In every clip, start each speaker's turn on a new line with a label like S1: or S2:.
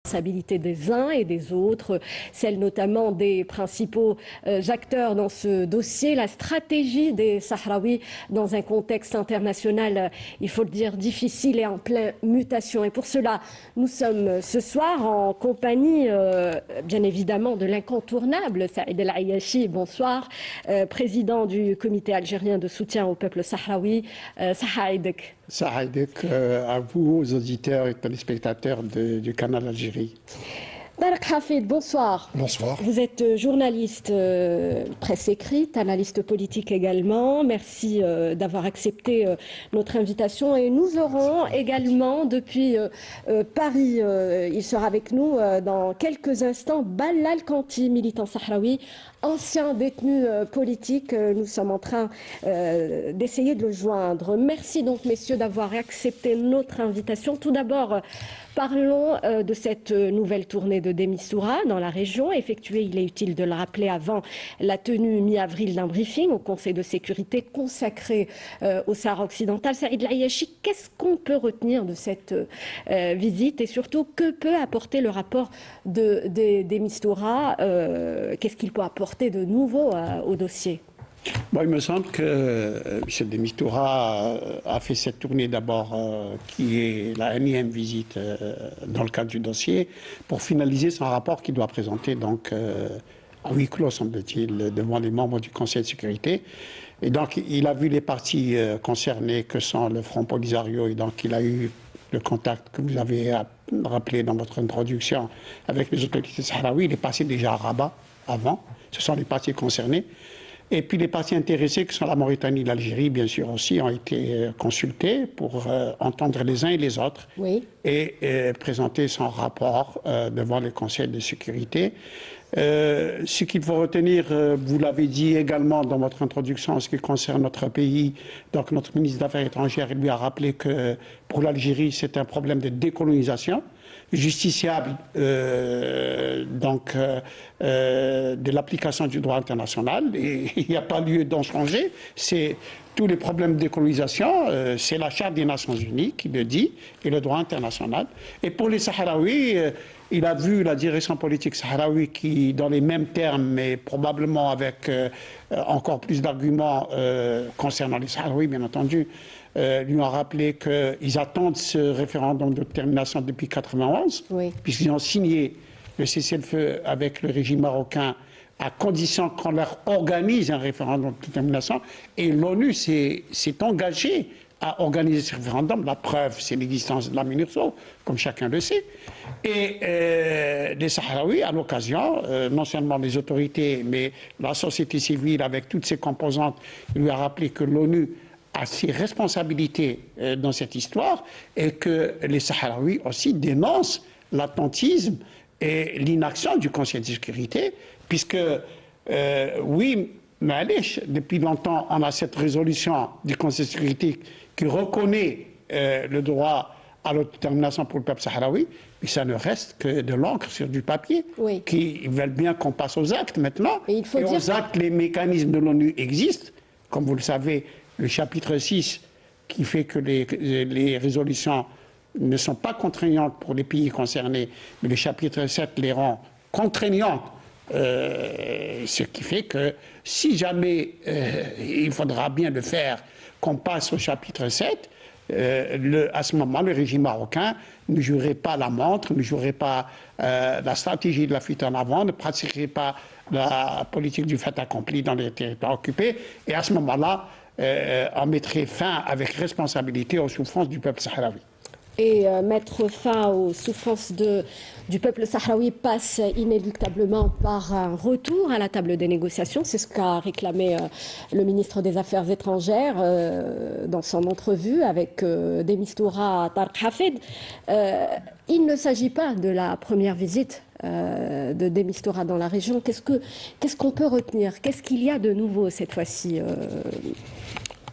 S1: responsabilité des uns et des autres, celle notamment des principaux acteurs dans ce dossier, la stratégie des Sahraouis dans un contexte international, il faut le dire, difficile et en pleine mutation. Et pour cela, nous sommes ce soir en compagnie, bien évidemment, de l'incontournable Saïd El Ayachi, bonsoir, président du comité algérien de soutien au peuple sahraoui. Saïdek.
S2: Saïdek, à vous, aux auditeurs et téléspectateurs du canal Algérie.
S1: Tarek Hafid, bonsoir.
S3: Bonsoir.
S1: Vous êtes journaliste presse écrite, analyste politique également. Merci d'avoir accepté notre invitation. Et nous aurons également depuis Paris, il sera avec nous dans quelques instants, Balal Kanti, militant sahraoui, ancien détenu politique. Nous sommes en train d'essayer de le joindre. Merci donc, messieurs, d'avoir accepté notre invitation. Tout d'abord, parlons de cette nouvelle tournée de Demistura dans la région. Effectuée, il est utile de le rappeler, avant la tenue mi-avril d'un briefing au Conseil de sécurité consacré au Sahara occidental. Saïd El Ayachi, qu'est-ce qu'on peut retenir de cette visite et surtout, que peut apporter le rapport de Demistura? Qu'est-ce qu'il peut apporter de nouveau au dossier?
S2: Bon, il me semble que M. Demistura a fait cette tournée d'abord, qui est la énième visite dans le cadre du dossier, pour finaliser son rapport qu'il doit présenter donc, à huis clos, semble-t-il, devant les membres du Conseil de sécurité. Et donc, il a vu les parties concernées que sont le Front Polisario, et donc il a eu le contact que vous avez rappelé dans votre introduction avec les autorités sahraouis. Il est passé déjà à Rabat avant, ce sont les parties concernées. Et puis les parties intéressées, que sont la Mauritanie et l'Algérie, bien sûr aussi, ont été consultées pour entendre les uns et les autres,
S1: oui,
S2: et présenter son rapport devant le Conseil de sécurité. Ce qu'il faut retenir, vous l'avez dit également dans votre introduction en ce qui concerne notre pays, donc notre ministre des Affaires étrangères lui a rappelé que pour l'Algérie, c'est un problème de décolonisation justiciable de l'application du droit international, et il n'y a pas lieu d'en changer. C'est tous les problèmes de décolonisation, c'est la Charte des Nations Unies qui le dit, et le droit international. Et pour les Sahraouis, il a vu la direction politique sahraoui qui, dans les mêmes termes, mais probablement avec encore plus d'arguments concernant les Sahraouis, bien entendu, lui ont rappelé qu'ils attendent ce référendum de détermination depuis 1991, oui, puisqu'ils ont signé le cessez-le-feu avec le régime marocain à condition qu'on leur organise un référendum de détermination. Et l'ONU s'est engagée à organiser ce référendum. La preuve, c'est l'existence de la MINURSO, comme chacun le sait. Et les Sahraouis, à l'occasion, non seulement les autorités, mais la société civile, avec toutes ses composantes, lui a rappelé que l'ONU a ses responsabilités dans cette histoire, et que les Sahraouis aussi dénoncent l'attentisme et l'inaction du Conseil de sécurité, puisque, oui, mais depuis longtemps, on a cette résolution du Conseil de sécurité qui reconnaît le droit à l'autodétermination pour le peuple sahraoui, mais ça ne reste que de l'encre sur du papier, oui, qui veulent bien qu'on passe aux actes maintenant. Et aux actes, les mécanismes de l'ONU existent. Comme vous le savez, le chapitre 6, qui fait que les résolutions ne sont pas contraignantes pour les pays concernés, mais le chapitre 7 les rend contraignantes. Ce qui fait que si jamais il faudra bien le faire, qu'on passe au chapitre 7, à ce moment, le régime marocain ne jouerait pas la montre, ne jouerait pas la stratégie de la fuite en avant, ne pratiquerait pas la politique du fait accompli dans les territoires occupés, et à ce moment-là, on mettrait fin avec responsabilité aux souffrances du peuple sahraoui.
S1: Et mettre fin aux souffrances du peuple sahraoui passe inéluctablement par un retour à la table des négociations. C'est ce qu'a réclamé le ministre des Affaires étrangères dans son entrevue avec Demistura Tarek Hafid. Il ne s'agit pas de la première visite de Demistura dans la région. Qu'est-ce qu'on peut retenir? Qu'est-ce qu'il y a de nouveau cette fois-ci?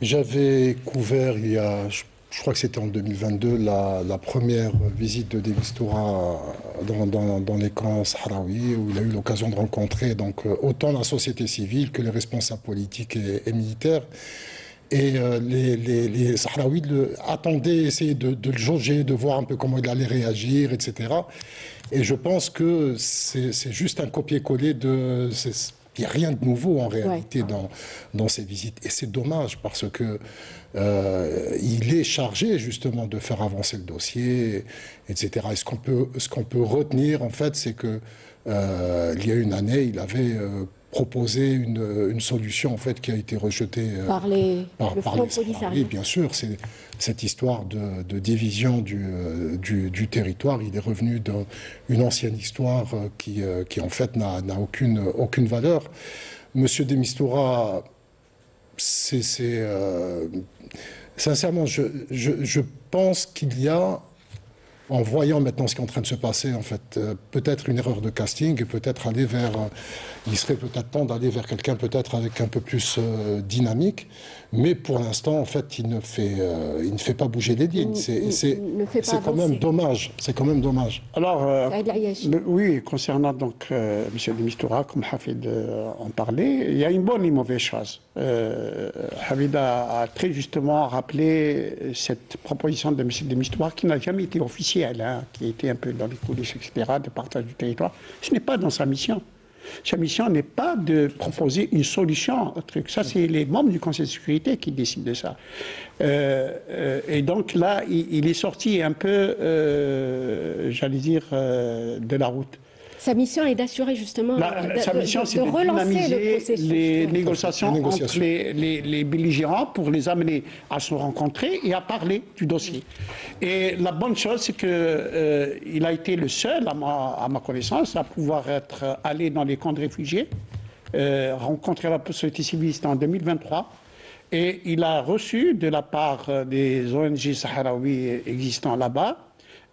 S3: J'avais couvert il y a... Je crois que c'était en 2022, la première visite de Demistura dans les camps sahraouis, où il a eu l'occasion de rencontrer donc, autant la société civile que les responsables politiques et militaires. Et les Sahraouis attendaient, essayaient de le jauger, de voir un peu comment il allait réagir, etc. Et je pense que c'est juste un copier-coller de... Il n'y a rien de nouveau en réalité dans ces visites. Et c'est dommage parce que il est chargé justement de faire avancer le dossier, etc. Et ce qu'on peut retenir en fait, c'est que il y a une année, il avait proposé une solution en fait qui a été rejetée
S1: par le Front Polisario.
S3: Oui, bien sûr, c'est cette histoire de division du territoire. Il est revenu d'une ancienne histoire qui en fait n'a aucune valeur. Monsieur de Mistura, sincèrement, je pense qu'il y a, en voyant maintenant ce qui est en train de se passer, en fait, peut-être une erreur de casting, et peut-être aller vers, il serait peut-être temps d'aller vers quelqu'un peut-être avec un peu plus dynamique, mais pour l'instant, en fait, il ne fait pas bouger les lignes. C'est quand même dommage. C'est quand même dommage.
S2: Alors, oui, concernant donc M. de Mistura, comme Hafid en parlait, il y a une bonne et une mauvaise chose. Hafid a très justement rappelé cette proposition de M. de Mistura qui n'a jamais été officielle, hein, qui a été un peu dans les coulisses, etc., de partage du territoire. Ce n'est pas dans sa mission. Sa mission n'est pas de proposer une solution au truc. Ça, c'est les membres du Conseil de sécurité qui décident de ça. Et donc là, il est sorti un peu, j'allais dire, de la route.
S1: Sa mission est d'assurer justement
S2: sa mission, c'est de dynamiser les négociations entre les belligérants pour les amener à se rencontrer et à parler du dossier. Et la bonne chose, c'est qu'il a été le seul, à ma connaissance, à pouvoir être allé dans les camps de réfugiés, rencontrer la société civile en 2023. Et il a reçu de la part des ONG sahraouis existants là-bas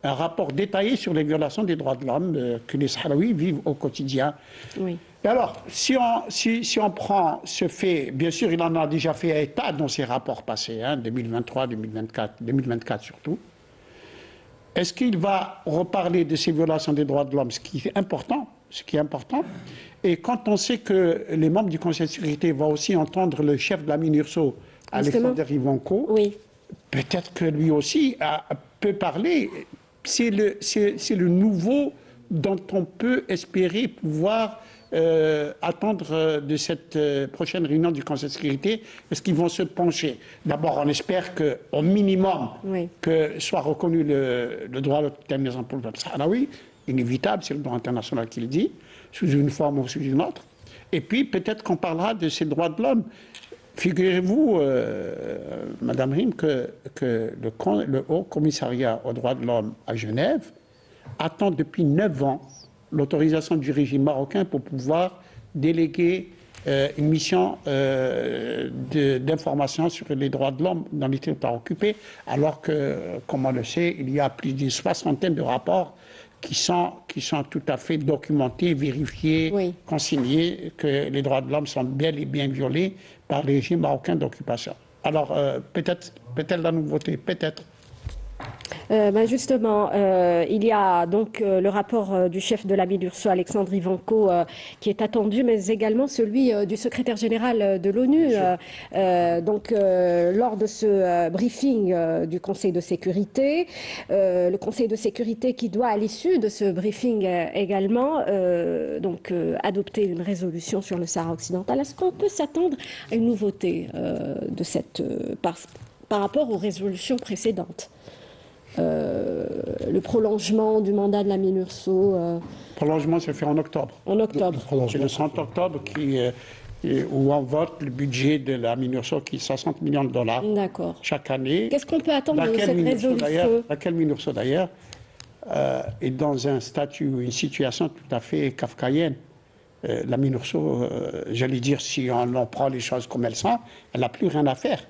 S2: un rapport détaillé sur les violations des droits de l'homme que les Sahraouis vivent au quotidien. Oui. Et alors, si on prend ce fait, bien sûr, il en a déjà fait état dans ses rapports passés, hein, 2023, 2024, 2024 surtout. Est-ce qu'il va reparler de ces violations des droits de l'homme, ce qui est important, et quand on sait que les membres du Conseil de sécurité vont aussi entendre le chef de la MINURSO, Alexandre Ivanko, oui, peut-être que lui aussi peut parler. C'est le nouveau dont on peut espérer pouvoir attendre de cette prochaine réunion du Conseil de sécurité, parce qu'ils vont se pencher. D'abord, on espère qu'au minimum, que soit reconnu le droit à l'autodétermination pour le peuple sahraoui, inévitable, c'est le droit international qui le dit, sous une forme ou sous une autre. Et puis, peut-être qu'on parlera de ces droits de l'homme. Figurez-vous, Madame Rim, que le Haut Commissariat aux droits de l'homme à Genève attend depuis 9 ans l'autorisation du régime marocain pour pouvoir déléguer une mission d'information sur les droits de l'homme dans les territoires occupés, alors que, comme on le sait, il y a plus d'une soixantaine de rapports qui sont tout à fait documentés, vérifiés, oui, consignés, que les droits de l'homme sont bel et bien violés par le régime marocain d'occupation. Alors, peut-être la nouveauté, peut-être.
S1: Justement, il y a donc le rapport du chef de la MINURSO, Alexandre Ivanko, qui est attendu, mais également celui du secrétaire général de l'ONU. Lors de ce briefing du Conseil de sécurité, le Conseil de sécurité qui doit, à l'issue de ce briefing également, adopter une résolution sur le Sahara occidental. Est-ce qu'on peut s'attendre à une nouveauté de par rapport aux résolutions précédentes? Le prolongement du mandat de la MINURSO.
S2: Le prolongement se fait en octobre.
S1: En octobre.
S2: C'est le 30 octobre où on vote le budget de la MINURSO qui est 60 millions de dollars chaque année.
S1: Qu'est-ce qu'on peut attendre de cette résolution?
S2: Laquelle MINURSO d'ailleurs est dans un statut, une situation tout à fait kafkaïenne. La MINURSO, j'allais dire, si on en prend les choses comme elles sont, elle n'a plus rien à faire.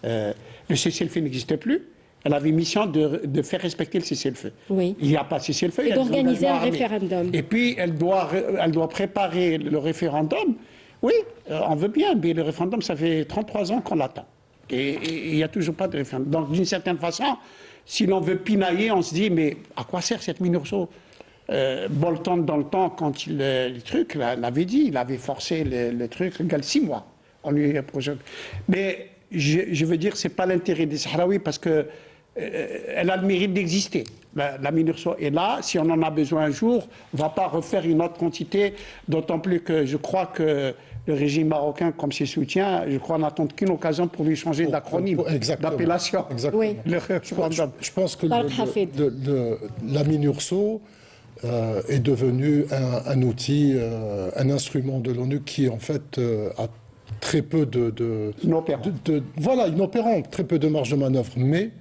S2: Le cessez-le-feu n'existe plus. Elle avait mission de faire respecter le cessez-le-feu. Oui. Il n'y a pas de cessez-le-feu.
S1: Et d'organiser un référendum.
S2: Et puis, elle doit préparer le référendum. Oui, on veut bien, mais le référendum, ça fait 33 ans qu'on l'attend. Et il n'y a toujours pas de référendum. Donc, d'une certaine façon, si l'on veut pinailler, on se dit, mais à quoi sert cette MINURSO? Bolton, dans le temps, quand le truc l'avait dit, il avait forcé le truc, il 6 mois. On lui a projeté. Mais je veux dire, c'est pas l'intérêt des Sahraouis parce que elle a le mérite d'exister. La MINURSO est là. Si on en a besoin un jour, on ne va pas refaire une autre quantité, d'autant plus que je crois que le régime marocain, comme ses soutiens, je crois n'attend qu'une occasion pour lui changer d'acronyme, d'appellation.
S3: Exactement.
S1: Oui.
S3: Je pense que la MINURSO est devenu un outil, un instrument de l'ONU qui, en fait, a très peu inopérant, très peu de marge de manœuvre. Mais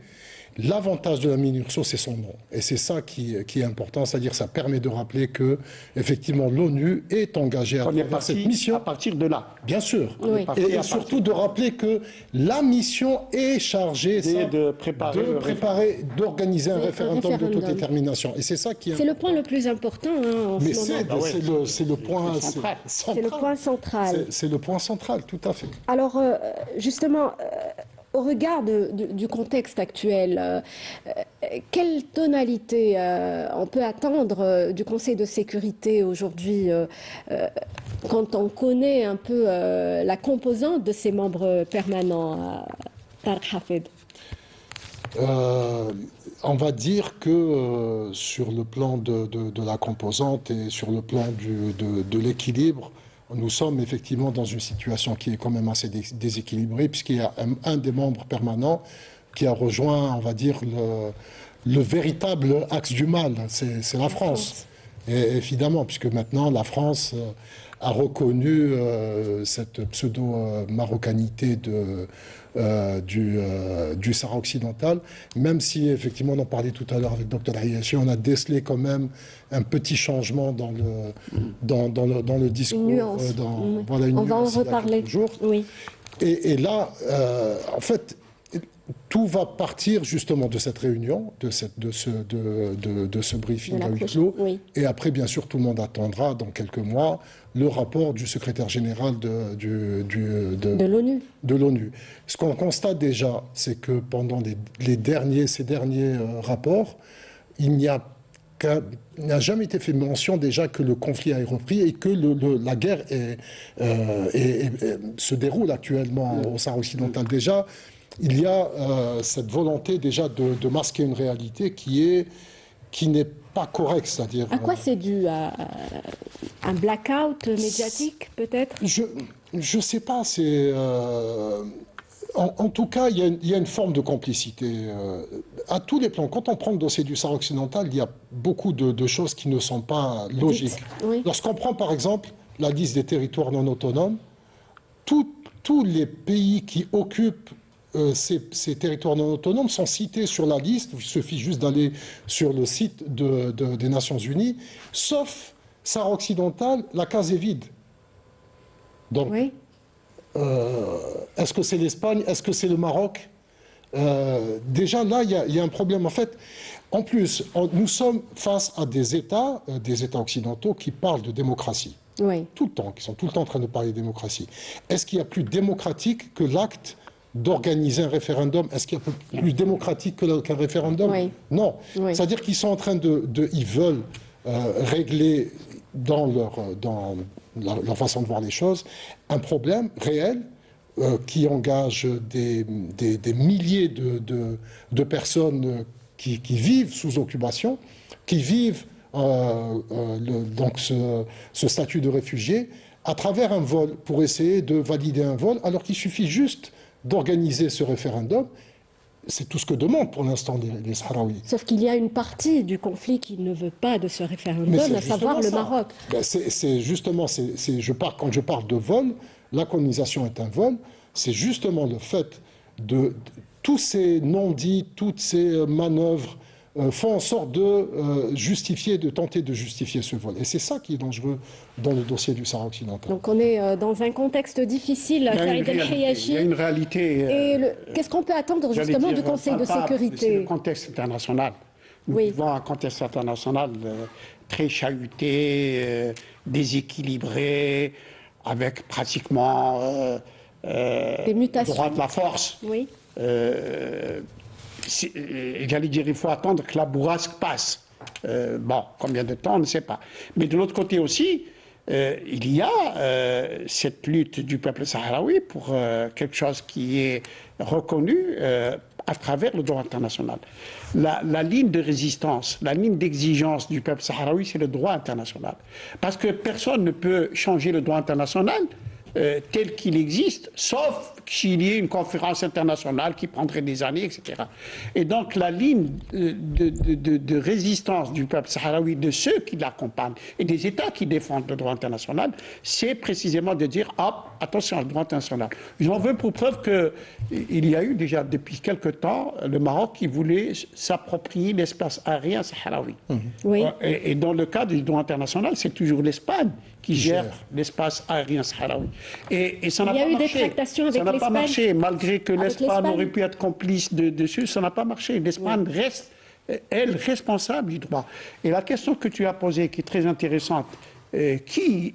S3: l'avantage de la MINURSO, c'est son nom. Et c'est ça qui est important, c'est-à-dire que ça permet de rappeler que, effectivement, l'ONU est engagée à travers cette mission.
S2: À partir de là.
S3: Bien sûr.
S1: Oui.
S3: Et surtout de rappeler que la mission est chargée
S2: de préparer,
S3: d'organiser un référendum d'autodétermination. Et c'est ça qui est...
S1: C'est le point le plus important en
S3: Mais
S1: ce moment.
S3: c'est le point central.
S1: C'est le point central.
S3: C'est le point central, tout à fait.
S1: Alors, justement, au regard du contexte actuel, quelle tonalité on peut attendre du Conseil de sécurité aujourd'hui quand on connaît un peu la composante de ses membres permanents, Tarek Hafid?
S3: On va dire que sur le plan de la composante et sur le plan de l'équilibre, nous sommes effectivement dans une situation qui est quand même assez déséquilibrée, puisqu'il y a un des membres permanents qui a rejoint, on va dire, le véritable axe du mal, c'est la France. Et évidemment, puisque maintenant la France a reconnu cette pseudo-marocanité du Sahara occidental, même si effectivement on en parlait tout à l'heure avec Dr Ayachi, on a décelé quand même un petit changement dans le discours.
S1: Une nuance.
S3: Voilà,
S1: on va en reparler. Oui.
S3: Et là, en fait, tout va partir justement de cette réunion, de ce briefing à huis clos.
S1: Oui.
S3: Et après, bien sûr, tout le monde attendra dans quelques mois le rapport du secrétaire général de l'ONU. Ce qu'on constate déjà, c'est que pendant ces derniers rapports, il n'a jamais été fait mention déjà que le conflit a repris et que la guerre se déroule actuellement au Sahara occidental. Déjà, il y a cette volonté déjà de masquer une réalité qui n'est pas correcte, c'est-à-dire...
S1: À quoi c'est dû? À un blackout médiatique, peut-être?
S3: Je ne sais pas, c'est... En tout cas, il y a une forme de complicité à tous les plans. Quand on prend le dossier du Sahara occidental, il y a beaucoup de choses qui ne sont pas logiques.
S1: Oui.
S3: Lorsqu'on prend, par exemple, la liste des territoires non autonomes, tous les pays qui occupent ces territoires non autonomes sont cités sur la liste. Il suffit juste d'aller sur le site des Nations Unies, sauf Sahara occidental, la case est vide. Donc,
S1: oui.
S3: Est-ce que c'est l'Espagne? Est-ce que c'est le Maroc? Déjà là, il y a un problème. En fait, en plus, nous sommes face à des États occidentaux qui parlent de démocratie.
S1: Oui.
S3: Tout le temps, qui sont tout le temps en train de parler de démocratie. Est-ce qu'il y a plus démocratique que l'acte d'organiser un référendum? Est-ce qu'il y a plus démocratique qu'un référendum?
S1: Oui.
S3: Non.
S1: Oui.
S3: C'est-à-dire qu'ils sont en train ils veulent régler dans leur façon de voir les choses un problème réel qui engage des milliers de personnes qui vivent sous occupation, qui vivent donc ce statut de réfugié à travers un vol pour essayer de valider un vol, alors qu'il suffit juste d'organiser ce référendum. C'est tout ce que demandent pour l'instant les Sahraouis.
S1: Sauf qu'il y a une partie du conflit qui ne veut pas de ce référendum, à savoir le Maroc.
S3: Ben c'est justement, quand je parle de vol, la colonisation est un vol, c'est justement le fait de tous ces non-dits, toutes ces manœuvres font en sorte de tenter de justifier ce vol. Et c'est ça qui est dangereux dans le dossier du Sahara occidental.
S1: Donc on est dans un contexte difficile, Saïd El-Hayachi.
S2: Il y a une réalité...
S1: Et qu'est-ce qu'on peut attendre justement du Conseil de sécurité?
S2: C'est le contexte international. Nous vivons un contexte international très chahuté, déséquilibré, avec pratiquement
S1: des mutations.
S2: Droit de la force.
S1: Oui.
S2: J'allais dire, il faut attendre que la bourrasque passe. Bon, combien de temps, on ne sait pas. Mais de l'autre côté aussi, il y a cette lutte du peuple sahraoui pour quelque chose qui est reconnu à travers le droit international. La ligne de résistance, la ligne d'exigence du peuple sahraoui, c'est le droit international. Parce que personne ne peut changer le droit international tel qu'il existe, sauf s'il y ait une conférence internationale qui prendrait des années, etc. Et donc la ligne de résistance du peuple sahraoui, de ceux qui l'accompagnent et des États qui défendent le droit international, c'est précisément de dire « Ah, attention au droit international ». J'en veux pour preuve qu'il y a eu déjà depuis quelque temps le Maroc qui voulait s'approprier l'espace aérien sahraoui.
S1: Oui.
S2: Et dans le cadre du droit international, c'est toujours l'Espagne qui gère l'espace aérien sahraoui. Et ça n'a pas marché.
S1: Il y a eu des tractations avec l'Espagne.
S2: Ça n'a pas marché, malgré que l'Espagne aurait pu être complice dessus, ça n'a pas marché. L'Espagne reste, elle, responsable du droit. Et la question que tu as posée, qui est très intéressante, qui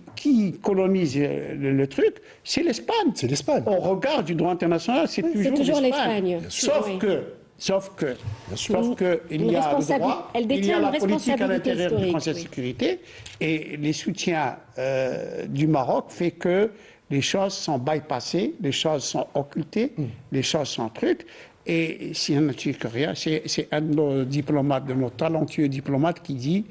S2: colonise le truc, c'est l'Espagne.
S3: C'est l'Espagne.
S2: Au regard du droit international, c'est toujours l'Espagne. Sauf que il y a le droit, il y a la politique à l'intérieur du Conseil de sécurité, et les soutiens du Maroc fait que les choses sont bypassées, les choses sont occultées, les choses sont trucs. Et si on ne tue que rien, c'est un de nos diplomates, de nos talentueux diplomates qui dit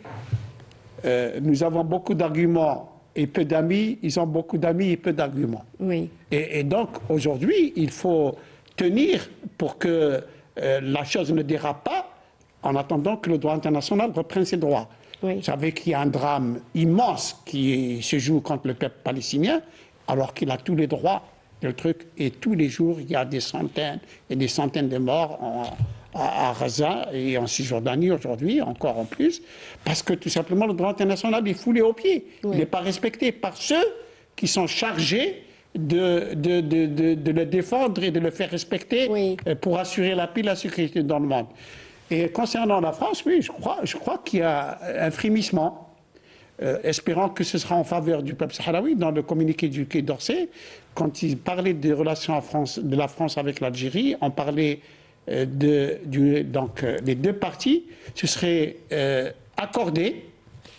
S2: nous avons beaucoup d'arguments et peu d'amis, ils ont beaucoup d'amis et peu d'arguments.
S1: Oui.
S2: Et donc aujourd'hui, il faut tenir pour que la chose ne dérape pas en attendant que le droit international reprenne ses droits.
S1: Oui.
S2: Vous savez qu'il y a un drame immense qui se joue contre le peuple palestinien, alors qu'il a tous les droits de truc. Et tous les jours, il y a des centaines et des centaines de morts à Gaza et en Cisjordanie aujourd'hui, encore en plus, parce que tout simplement le droit international est foulé aux pieds. Oui. Il n'est pas respecté par ceux qui sont chargés de le défendre et de le faire respecter pour assurer la paix et la sécurité dans le monde. Et concernant la France, oui, je crois qu'il y a un frémissement. Espérant que ce sera en faveur du peuple sahraoui. Dans le communiqué du Quai d'Orsay, quand il parlait des relations de la France avec l'Algérie, on parlait donc les deux parties se seraient accordés,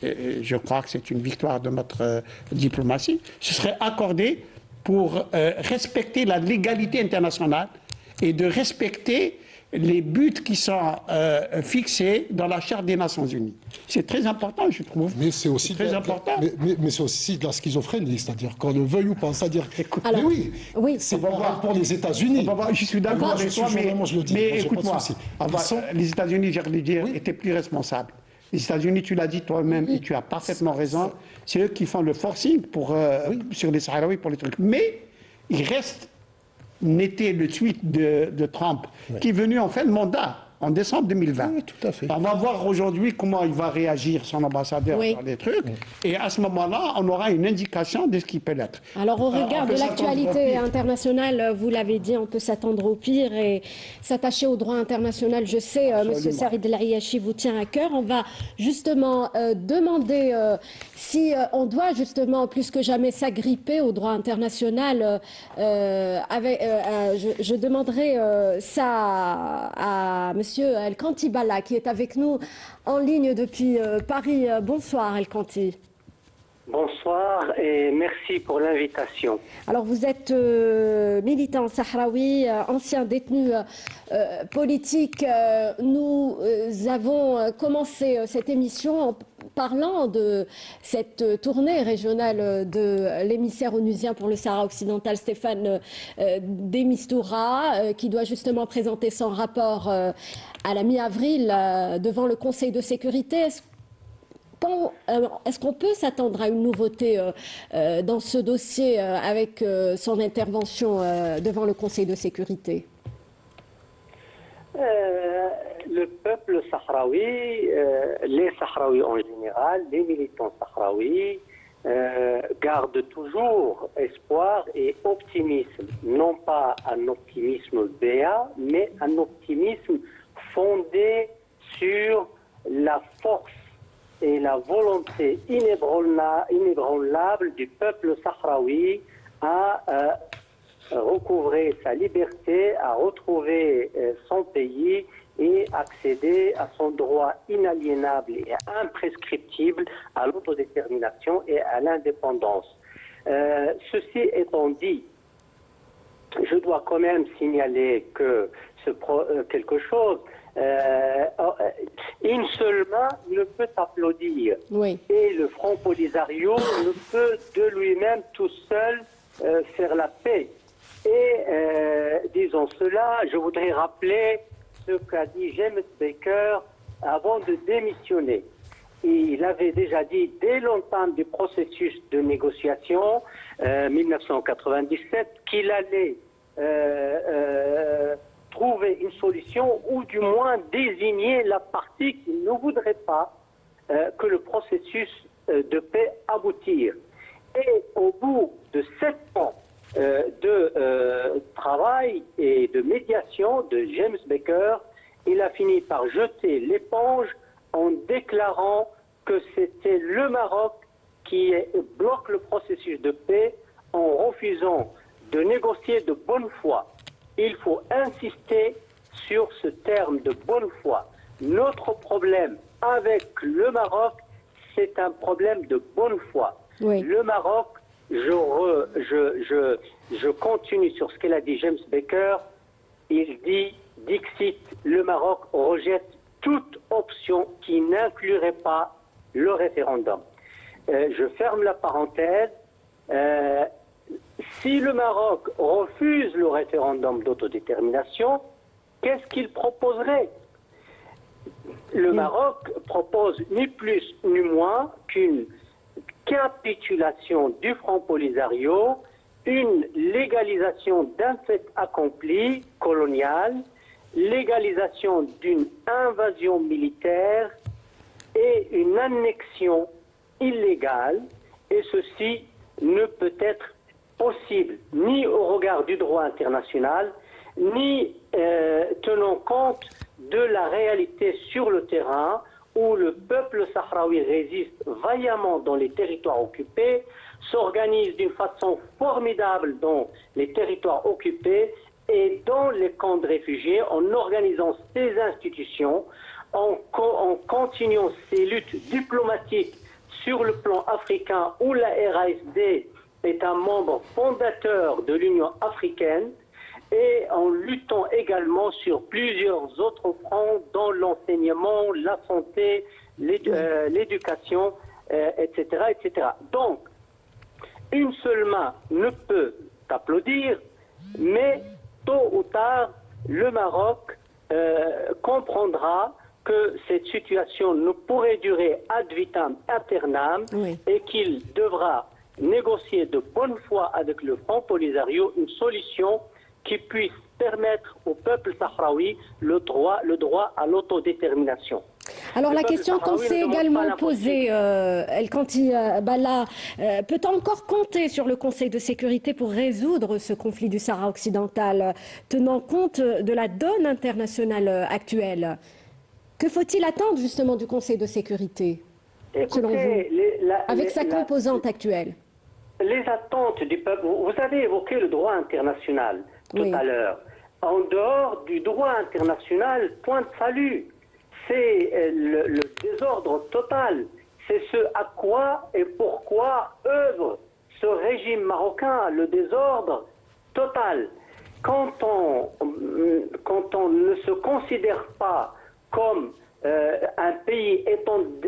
S2: je crois que c'est une victoire de notre diplomatie, se seraient accordés pour respecter la légalité internationale et de respecter les buts qui sont fixés dans la Charte des Nations Unies. C'est très important, je trouve.
S3: Mais c'est aussi
S2: très important.
S3: Mais c'est aussi de la schizophrénie, c'est-à-dire qu'on le veuille ou pas. C'est-à-dire,
S1: alors,
S3: oui, c'est pour les États-Unis.
S2: Je suis d'accord avec toi, mais écoute-moi, les États-Unis, j'ai envie de dire, étaient plus responsables. Les États-Unis, tu l'as dit toi-même, et tu as parfaitement raison, c'est eux qui font le forcing sur les Sahraouis pour les trucs. Mais il reste n'était le tweet de Trump, qui est venu en fin de mandat, en décembre 2020.
S3: Oui, tout à fait.
S2: On va voir aujourd'hui comment il va réagir, son ambassadeur, dans les trucs. Et à ce moment-là, on aura une indication de ce qu'il peut être.
S1: Alors, au regard de l'actualité internationale, vous l'avez dit, on peut s'attendre au pire et s'attacher au droit international. Je sais, M. Sarid El Ayachi vous tient à cœur. On va justement demander si on doit justement plus que jamais s'agripper au droit international. Je demanderai ça à M. El Kanti Bala, qui est avec nous en ligne depuis Paris. Bonsoir, El Kanti.
S4: Bonsoir et merci pour l'invitation.
S1: Alors, vous êtes militant sahraoui, ancien détenu politique. Nous avons commencé cette émission en parlant de cette tournée régionale de l'émissaire onusien pour le Sahara occidental, Stéphane de Mistura, qui doit justement présenter son rapport à la mi-avril devant le Conseil de sécurité. Est-ce qu'on peut s'attendre à une nouveauté dans ce dossier avec son intervention devant le Conseil de sécurité ?
S4: Le peuple sahraoui, les Sahraouis en général, les militants sahraouis gardent toujours espoir et optimisme. Non pas un optimisme béat, mais un optimisme fondé sur la force et la volonté inébranlable du peuple sahraoui à recouvrer sa liberté, à retrouver son pays et accéder à son droit inaliénable et imprescriptible à l'autodétermination et à l'indépendance. Ceci étant dit, je dois quand même signaler que quelque chose. Une seule main ne peut applaudir.
S1: Oui.
S4: Et le Front Polisario ne peut de lui-même tout seul faire la paix. Et disons cela, je voudrais rappeler ce qu'a dit James Baker avant de démissionner. Il avait déjà dit dès l'entame du processus de négociation, 1997, qu'il allait trouver une solution ou du moins désigner la partie qui ne voudrait pas que le processus de paix aboutisse. Et au bout de 7 ans de travail et de médiation de James Baker, il a fini par jeter l'éponge en déclarant que c'était le Maroc qui bloque le processus de paix en refusant de négocier de bonne foi. Il faut insister sur ce terme de bonne foi. Notre problème avec le Maroc, c'est un problème de bonne foi.
S1: Oui.
S4: Le Maroc, je continue sur ce qu'elle a dit James Baker, il dit, dixit, le Maroc rejette toute option qui n'inclurait pas le référendum. Je ferme la parenthèse. Si le Maroc refuse le référendum d'autodétermination, qu'est-ce qu'il proposerait? Le Maroc propose ni plus ni moins qu'une capitulation du Front Polisario, une légalisation d'un fait accompli colonial, légalisation d'une invasion militaire et une annexion illégale, et ceci ne peut être possible ni au regard du droit international, ni tenant compte de la réalité sur le terrain où le peuple sahraoui résiste vaillamment dans les territoires occupés, s'organise d'une façon formidable dans les territoires occupés et dans les camps de réfugiés en organisant ses institutions, en continuant ses luttes diplomatiques sur le plan africain où la RASD est un membre fondateur de l'Union africaine et en luttant également sur plusieurs autres fronts dans l'enseignement, la santé, l'éducation, etc., etc. Donc, une seule main ne peut applaudir, mais tôt ou tard, le Maroc comprendra que cette situation ne pourrait durer ad vitam aeternam et qu'il devra négocier de bonne foi avec le Front Polisario une solution qui puisse permettre au peuple sahraoui le droit à l'autodétermination.
S1: Alors la question qu'on s'est également posée, El-Khanti Balla, peut-on encore compter sur le Conseil de sécurité pour résoudre ce conflit du Sahara occidental, tenant compte de la donne internationale actuelle? Que faut-il attendre justement du Conseil de sécurité, selon vous, avec sa composante actuelle?
S4: Les attentes du peuple, vous avez évoqué le droit international tout à l'heure. En dehors du droit international, point de salut. C'est le désordre total. C'est ce à quoi et pourquoi œuvre ce régime marocain, le désordre total. Quand on ne se considère pas comme un pays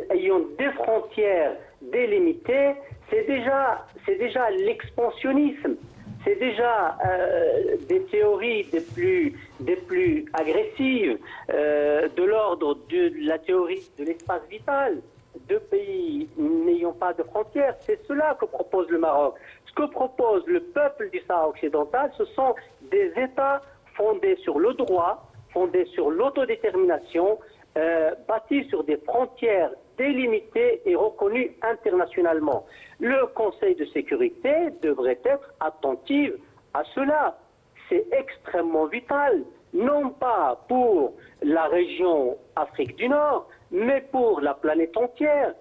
S4: ayant des frontières délimitées, c'est déjà l'expansionnisme. C'est déjà des théories des plus agressives, de l'ordre de la théorie de l'espace vital, de pays n'ayant pas de frontières. C'est cela que propose le Maroc. Ce que propose le peuple du Sahara occidental, ce sont des États fondés sur le droit, fondés sur l'autodétermination, bâtis sur des frontières délimitées et reconnues internationalement. Le Conseil de sécurité devrait être attentif à cela. C'est extrêmement vital, non pas pour la région Afrique du Nord, mais pour la planète entière.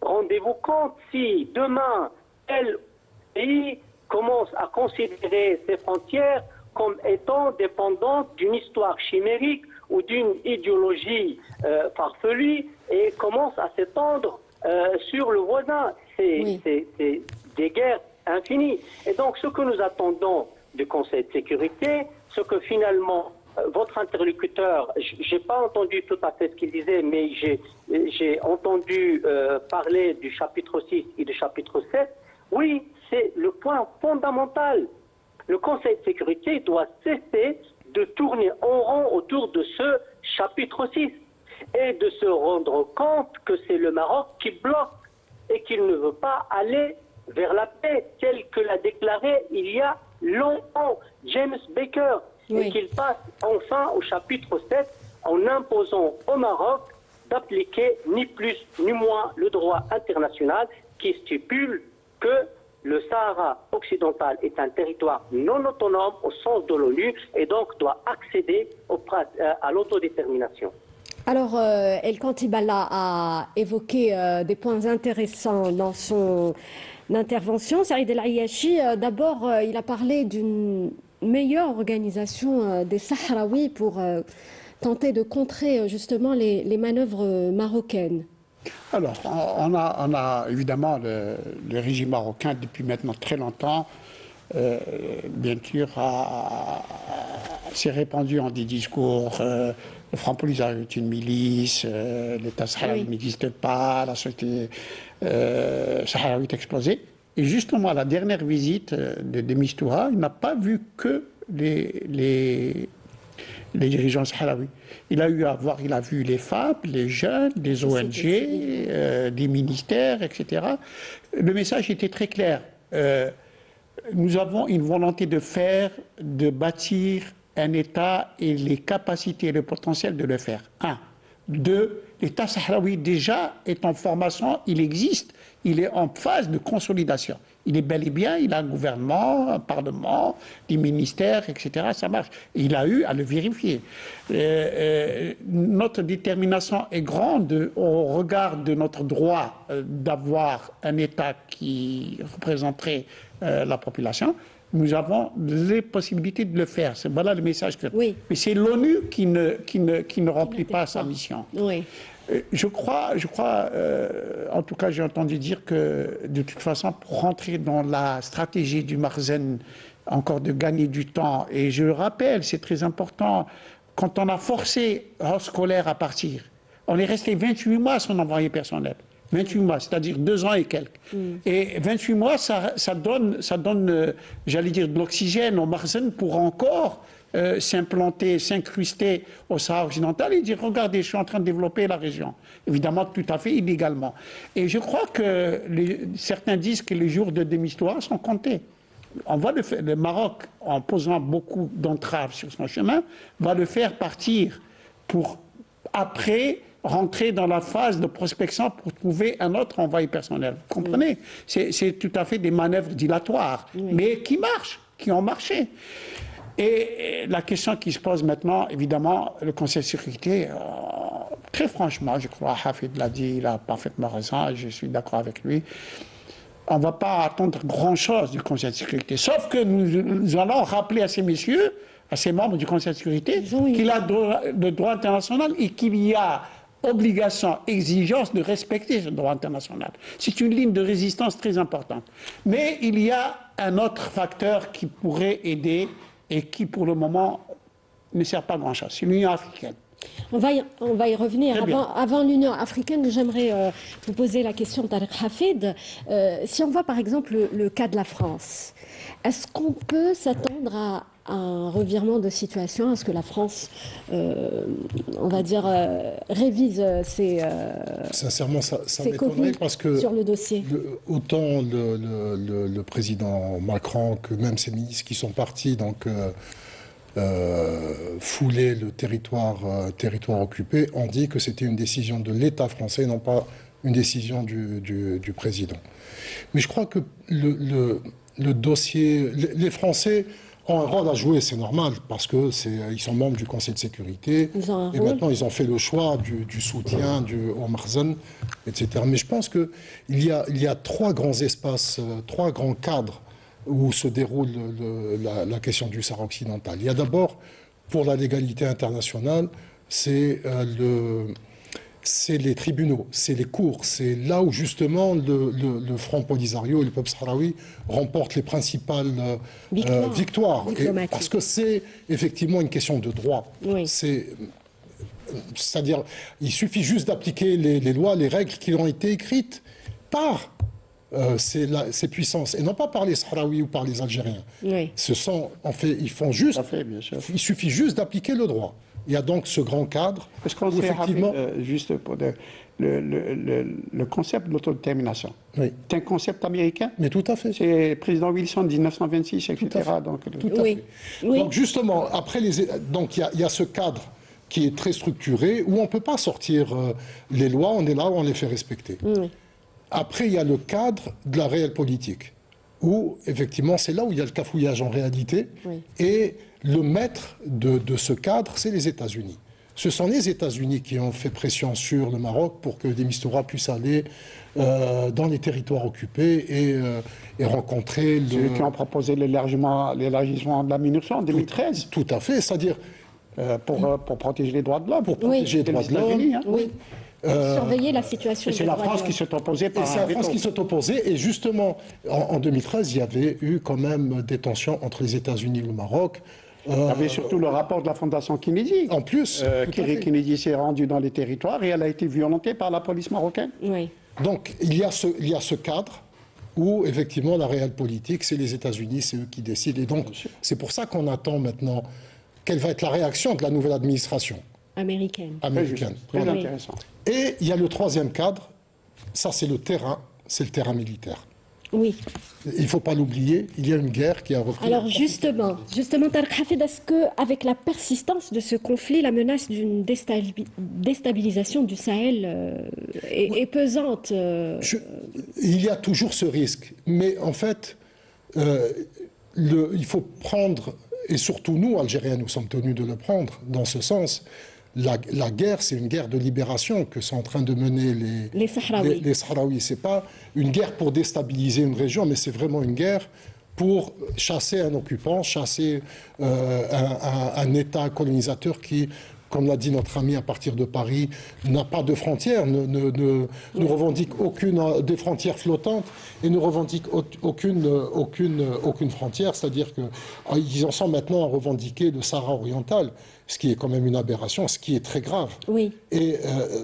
S4: Rendez-vous compte, si demain, tel pays commence à considérer ses frontières comme étant dépendantes d'une histoire chimérique ou d'une idéologie farfelue et commence à s'étendre sur le voisin. C'est des guerres infinies. Et donc, ce que nous attendons du Conseil de sécurité, ce que finalement votre interlocuteur, j'ai pas entendu tout à fait ce qu'il disait, mais j'ai entendu parler du chapitre 6 et du chapitre 7. Oui, c'est le point fondamental. Le Conseil de sécurité doit cesser de tourner en rond autour de ce chapitre 6 et de se rendre compte que c'est le Maroc qui bloque et qu'il ne veut pas aller vers la paix, tel que l'a déclaré il y a longtemps James Baker, et qu'il passe enfin au chapitre 7 en imposant au Maroc d'appliquer ni plus ni moins le droit international qui stipule que le Sahara occidental est un territoire non autonome au sens de l'ONU et donc doit accéder à l'autodétermination.
S1: Alors, El Kantibala a évoqué des points intéressants dans son intervention. Saïd El Ayachi, d'abord, il a parlé d'une meilleure organisation des Sahraouis pour tenter de contrer justement les manœuvres marocaines.
S2: Alors, on a évidemment le régime marocain depuis maintenant très longtemps, bien sûr, s'est répandu en des discours. Le Front Polisario est une milice, l'État sahraoui n'existe pas, la société sahraouie est explosée. Et justement, à la dernière visite de Mistura, il n'a pas vu que les dirigeants sahraouis. Il a vu les FAP, les jeunes, les ONG, des ministères, etc. Le message était très clair. Nous avons une volonté de bâtir un État et les capacités et le potentiel de le faire. 1. 2. L'État sahraoui déjà est en formation, il existe, il est en phase de consolidation. Il est bel et bien, il a un gouvernement, un parlement, des ministères, etc. Ça marche. Il a eu à le vérifier. Notre détermination est grande au regard de notre droit d'avoir un État qui représenterait la population. Nous avons les possibilités de le faire. Voilà le message que...
S1: Oui.
S2: Mais c'est l'ONU qui ne remplit pas sa mission.
S1: Oui.
S2: Je crois, en tout cas j'ai entendu dire que de toute façon pour rentrer dans la stratégie du Marzen, encore de gagner du temps, et je le rappelle, c'est très important, quand on a forcé Horst Kohler à partir, on est resté 28 mois à son envoyé personnel. 28 mois, c'est-à-dire 2 ans et quelques. Et 28 mois, ça donne j'allais dire, de l'oxygène au Marzen pour encore s'implanter, s'incruster au Sahara occidental et dire, regardez, je suis en train de développer la région. Évidemment, tout à fait illégalement. Et je crois que certains disent que les jours de demi-histoire sont comptés. On va le Maroc, en posant beaucoup d'entraves sur son chemin, va le faire partir pour, après, rentrer dans la phase de prospection pour trouver un autre envoyé personnel. Vous comprenez ? C'est tout à fait des manœuvres dilatoires, mais qui marchent, qui ont marché. Et la question qui se pose maintenant, évidemment, le Conseil de sécurité, très franchement, je crois, Hafid l'a dit, il a parfaitement raison, et je suis d'accord avec lui, on ne va pas attendre grand-chose du Conseil de sécurité, sauf que nous allons rappeler à ces messieurs, à ces membres du Conseil de sécurité, qu'il a le droit international et qu'il y a obligation, exigence de respecter ce droit international. C'est une ligne de résistance très importante. Mais il y a un autre facteur qui pourrait aider et qui, pour le moment, ne sert pas à grand-chose. C'est l'Union africaine.
S1: On va y revenir. Avant l'Union africaine, j'aimerais vous poser la question, Tariq Hafid. Si on voit par exemple le cas de la France, est-ce qu'on peut s'attendre à un revirement de situation? Est-ce que la France, on va dire, révise ses
S3: Sincèrement, ça m'étonnerait
S1: copies
S3: parce que
S1: sur le dossier?
S3: Autant le président Macron que même ses ministres qui sont partis, donc fouler le territoire occupé, ont dit que c'était une décision de l'État français, non pas une décision du président. Mais je crois que le dossier, les Français ont un rôle à jouer, c'est normal, parce que ils sont membres du Conseil de sécurité, et maintenant ils ont fait le choix du soutien au Marzen, etc. Mais je pense qu'il y a 3 grands espaces, 3 grands cadres où se déroule la question du Sahara occidental. Il y a d'abord, pour la légalité internationale, c'est les tribunaux, c'est les cours, c'est là où justement le Front Polisario et le peuple sahraoui remportent les principales victoires. Parce que c'est effectivement une question de droit.
S1: Oui.
S3: C'est-à-dire, il suffit juste d'appliquer les lois, les règles qui ont été écrites par ces puissances, et non pas par les Sahraouis ou par les Algériens.
S1: Oui.
S3: Ils font juste,
S2: bien sûr.
S3: il suffit juste d'appliquer le droit. Il y a donc ce grand cadre.
S2: Parce qu'on
S3: où
S2: sait,
S3: effectivement,
S2: juste pour le concept de l'autodétermination.
S3: Oui.
S2: C'est un concept américain.
S3: Mais tout à fait.
S2: C'est le président Wilson 1926, etc.
S3: Tout à fait.
S2: Donc,
S3: Tout à
S1: Oui.
S3: fait.
S1: Oui.
S3: Donc justement, après donc il y a ce cadre qui est très structuré où on ne peut pas sortir les lois, on est là où on les fait respecter.
S1: Oui.
S3: Après, il y a le cadre de la réelle politique, où effectivement c'est là où il y a le cafouillage en réalité.
S1: Oui.
S3: Et le maître de ce cadre, c'est les États-Unis. Ce sont les États-Unis qui ont fait pression sur le Maroc pour que des Mistura puissent aller dans les territoires occupés et rencontrer
S2: ceux qui ont proposé l'élargissement de la MINURSO en 2013.
S3: Tout à fait, c'est-à-dire
S2: pour protéger les droits de l'homme.
S3: pour protéger les droits de l'homme.
S2: États-Unis, hein.
S1: Oui. Surveiller la situation.
S2: Et c'est
S1: des
S2: la
S1: droits
S2: France
S1: de
S2: qui
S1: l'homme.
S2: s'est opposée
S3: Et
S2: par
S3: c'est
S2: un
S3: la France
S2: veto.
S3: qui s'est opposée. Et justement, en 2013, il y avait eu quand même des tensions entre les États-Unis et le Maroc.
S2: Il y avait surtout le rapport de la Fondation Kennedy.
S3: En plus, tout à
S2: Kiri
S3: fait.
S2: Kennedy s'est rendue dans les territoires et elle a été violentée par la police marocaine.
S1: Oui.
S3: Donc, il y a ce cadre où, effectivement, la réelle politique, c'est les États-Unis, c'est eux qui décident. Et donc, c'est pour ça qu'on attend maintenant quelle va être la réaction de la nouvelle administration
S1: Américaine.
S3: américaine.
S2: Très
S3: Voilà.
S2: intéressant.
S3: Et il y a le troisième cadre, ça c'est le terrain militaire.
S1: Oui.
S3: Il ne faut pas l'oublier, il y a une guerre qui a repris.
S1: Alors justement, Tarek Hafid, est-ce qu'avec la persistance de ce conflit, la menace d'une déstabilisation du Sahel est pesante
S3: Il y a toujours ce risque, mais en fait, il faut prendre, et surtout nous, Algériens, nous sommes tenus de le prendre dans ce sens. La guerre, c'est une guerre de libération que sont en train de mener
S1: Les Sahraouis.
S3: les Sahraouis. Ce n'est pas une guerre pour déstabiliser une région, mais c'est vraiment une guerre pour chasser un occupant, chasser un État colonisateur qui, comme l'a dit notre ami à partir de Paris, n'a pas de frontières, ne revendique aucune des frontières flottantes et ne revendique aucune frontière. C'est-à-dire qu'ils en sont maintenant à revendiquer le Sahara oriental, ce qui est quand même une aberration, ce qui est très grave.
S1: Oui.
S3: Et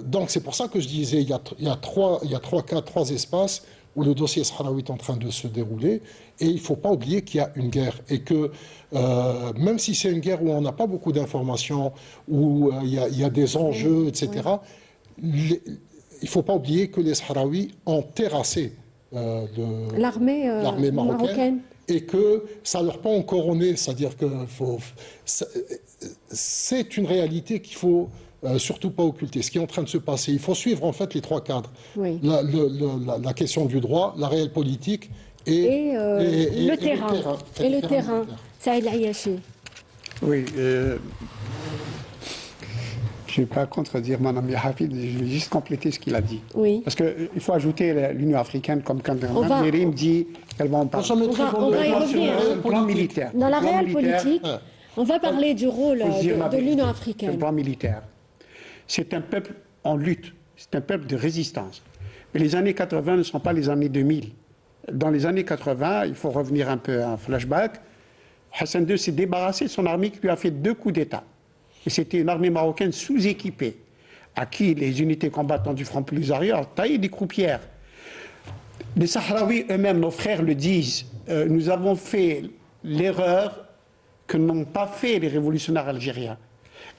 S3: donc c'est pour ça que je disais, il y a trois espaces où le dossier sahraoui est en train de se dérouler, et il ne faut pas oublier qu'il y a une guerre, et que même si c'est une guerre où on n'a pas beaucoup d'informations, où il y a des enjeux, etc., il ne faut pas oublier que les Sahraouis ont terrassé
S1: L'armée marocaine.
S3: et que ça leur pend encore au nez, c'est-à-dire que c'est une réalité qu'il faut surtout pas occulter. Ce qui est en train de se passer, il faut suivre en fait les trois cadres.
S1: Oui.
S3: La question du droit, la réelle politique
S1: Et le terrain. Et le terrain. Saïd Ayachi.
S2: Oui. Je ne vais pas contredire mon ami Hafid, je vais juste compléter ce qu'il a dit.
S1: Oui.
S2: Parce qu'il faut ajouter l'Union africaine, comme quand Mérim dit qu'elle va en parler.
S1: On va y revenir.
S2: Sur le plan militaire.
S1: Dans la
S2: Le plan
S1: réelle
S2: militaire,
S1: politique, on va parler du rôle
S2: faut se dire la
S1: de
S2: vérité.
S1: l'Union
S2: Sur
S1: africaine.
S2: le plan militaire. C'est un peuple en lutte, c'est un peuple de résistance. Mais les années 80 ne sont pas les années 2000. Dans les années 80, il faut revenir un peu à un flashback, Hassan II s'est débarrassé de son armée qui lui a fait 2 coups d'État. Et c'était une armée marocaine sous-équipée, à qui les unités combattantes du Front Polisario ont taillé des croupières. Les Sahraouis eux-mêmes, nos frères le disent, nous avons fait l'erreur que n'ont pas fait les révolutionnaires algériens.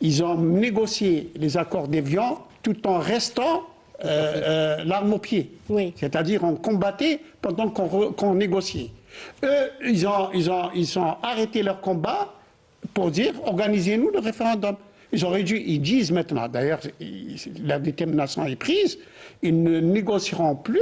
S2: Ils ont négocié les accords d'Évian tout en restant l'arme au pied.
S1: Oui.
S2: C'est-à-dire on combattait pendant qu'on négociait. Eux, ils ont arrêté leur combat pour dire organisez-nous le référendum. Ils disent maintenant, d'ailleurs la détermination est prise, ils ne négocieront plus,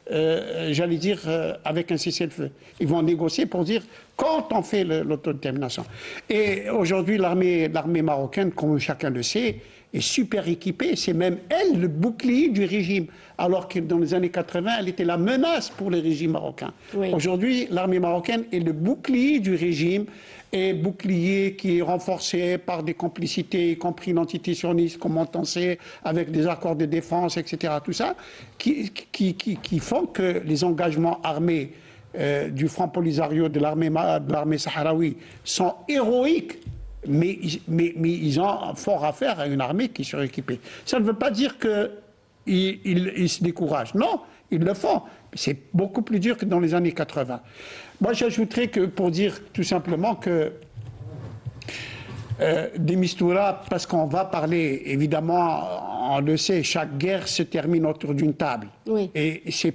S2: j'allais dire, avec un cessez-le-feu. Ils vont négocier pour dire quand on fait l'autodétermination. Et aujourd'hui, l'armée marocaine, comme chacun le sait, est super équipée. C'est même elle le bouclier du régime, alors que dans les années 80, elle était la menace pour le régime marocain.
S1: Oui.
S2: Aujourd'hui, l'armée marocaine est le bouclier du régime, et bouclier qui est renforcé par des complicités, y compris l'entité sioniste, comme on sait, avec des accords de défense, etc. Tout ça, qui font que les engagements armés du Front Polisario, de l'armée sahraoui, sont héroïques, mais ils ont fort à faire à une armée qui est suréquipée. Ça ne veut pas dire qu'ils se découragent. Non, ils le font. C'est beaucoup plus dur que dans les années 80. Moi, j'ajouterais que, pour dire tout simplement que des Mistura, parce qu'on va parler, évidemment, on le sait, chaque guerre se termine autour d'une table.
S1: Oui.
S2: Et c'est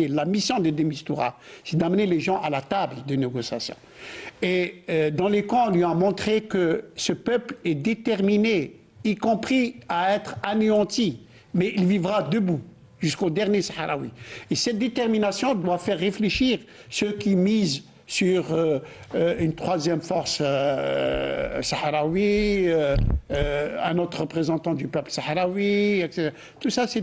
S2: la mission de Mistura, c'est d'amener les gens à la table de négociation. Et dans les camps, on lui a montré que ce peuple est déterminé, y compris à être anéanti, mais il vivra debout jusqu'au dernier Sahraoui. Et cette détermination doit faire réfléchir ceux qui misent sur une troisième force sahraoui, un autre représentant du peuple sahraoui, etc. Tout ça, c'est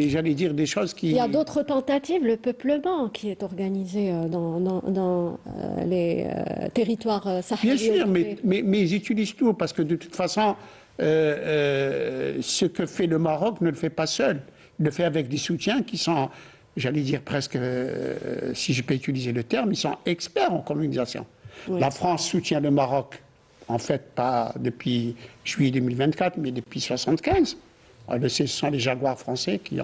S2: j'allais dire, des choses qui...
S1: Il y a d'autres tentatives, le peuplement qui est organisé dans les territoires sahraouis.
S2: Bien sûr, mais ils utilisent tout, parce que de toute façon, ce que fait le Maroc ne le fait pas seul. Il le fait avec des soutiens qui sont, j'allais dire presque, si je peux utiliser le terme, ils sont experts en communication. Oui. La France soutient le Maroc, en fait, pas depuis juillet 2024, mais depuis 1975. On le sait, ce sont les Jaguars français qui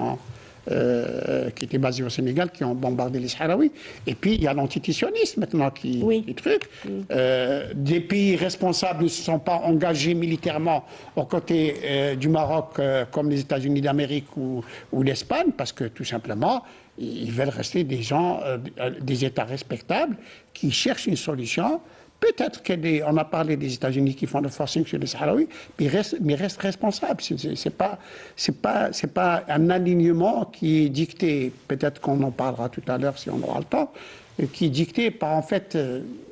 S2: étaient basés au Sénégal, qui ont bombardé les Sahraouis. Et puis, il y a l'entité sioniste maintenant qui truc. Des pays responsables ne se sont pas engagés militairement aux côtés du Maroc, comme les États-Unis d'Amérique ou l'Espagne, parce que tout simplement, ils veulent rester des gens, des États respectables qui cherchent une solution. Peut-être qu'on a parlé des États-Unis qui font le forcing sur les Sahraouis, mais restent responsables. C'est pas un alignement qui est dicté, peut-être qu'on en parlera tout à l'heure si on aura le temps, qui est dicté par en fait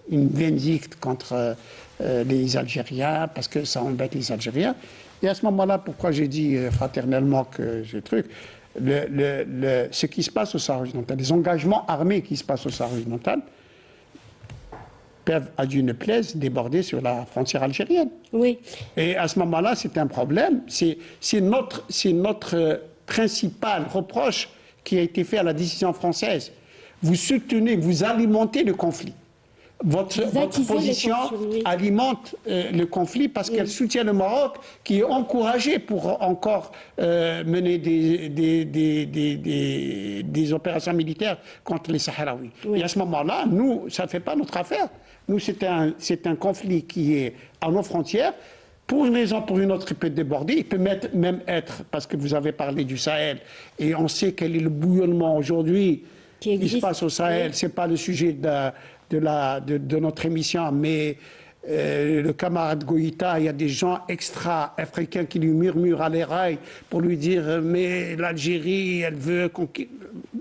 S2: une vindicte contre les Algériens, parce que ça embête les Algériens. Et à ce moment-là, pourquoi j'ai dit fraternellement que j'ai truc, ce qui se passe au Sahara occidental, les engagements armés qui se passent au Sahara occidental, peuvent, à Dieu ne plaise, déborder sur la frontière algérienne.
S1: Oui.
S2: Et à ce moment-là, c'est un problème. C'est notre principal reproche qui a été fait à la décision française. Vous soutenez, vous alimentez le conflit. Votre position alimente le conflit parce qu'elle soutient le Maroc qui est encouragé pour encore mener des opérations militaires contre les Sahraouis. Oui. Et à ce moment-là, nous, ça ne fait pas notre affaire. Nous, c'est un conflit qui est à nos frontières. Pour une raison, pour une autre, il peut déborder. Il peut même être, parce que vous avez parlé du Sahel, et on sait quel est le bouillonnement aujourd'hui qui se passe au Sahel. Oui. Ce n'est pas le sujet de notre émission, mais le camarade Goïta, il y a des gens extra-africains qui lui murmurent à l'oreille pour lui dire mais l'Algérie, elle veut conquérir.